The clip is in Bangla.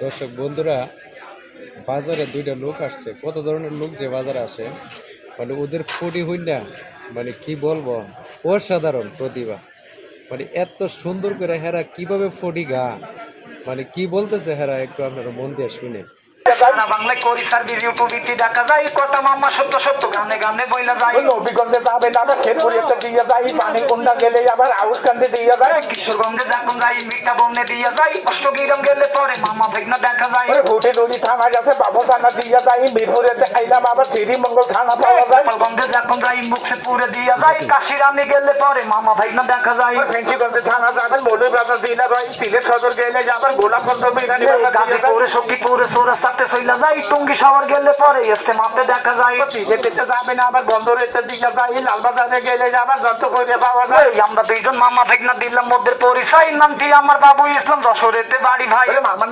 দর্শক বন্ধুরা, বাজারে দুইটা লোক আসছে। কত ধরনের লোক যে বাজারে আসে, মানে ওদের ফুডি হইনা, মানে কি বলবো, অসাধারণ প্রতিভা। মানে এত সুন্দর করে হেরা কিভাবে ফুডি গা, মানে কি বলতেছে হেরা, একটু আপনারা মন দিয়ে শুনে। বাংলায় করি সার্ভিস ইউটিউবে দেখা যায় কথা মামা সত্য সত্য গানে গানে বইলা যায় নবীগঞ্জে যাবে আবার শেরপুরিয়াতে দিয়ে যায় পানিকুন্ডা গেলে আবার আউসকান্দি দিয়ে যায় কিশোরগঞ্জে যখন যাই মিঠা বনে দিয়ে যায় অষ্টগিরম গেলে পরে মামা ভেগনা দেখা যায় ভুটে নদী থানা গেছে বাবুসানা দিয়ে যায় মিরপুরেতে আইলাম আবার শ্রীমঙ্গল থানা পাওয়া যায় গোপালগঞ্জে যখন যাই মুকসেদপুরে দিয়ে যায় কাশিরানি গেলে পরে মামা ভেগনা দেখা যায় ফেঞ্চিগঞ্জে থানা যাবেন মৌলভীবাজার দিনা যায় সিলেট সদর গেলে যাবেন গোলাপগঞ্জ বিরানি গাজীপুরে শক্তিপুরে সোরাস্তাতে চইলা যায় টুঙ্গি শহর গেলে পরে ইস্তেমাতে দেখা যায় সিলেটে যাবে না আবার বন্দরেতে দিকে যায় লালবাজারে গেলে আবার যত করে পাওয়া যায় আমরা দুইজন মামা ভেগনা দিলাম মধ্যে পরিচয় নামটি আমার বাবু ইসলাম যশোরেতে বাড়ি ভাই মামার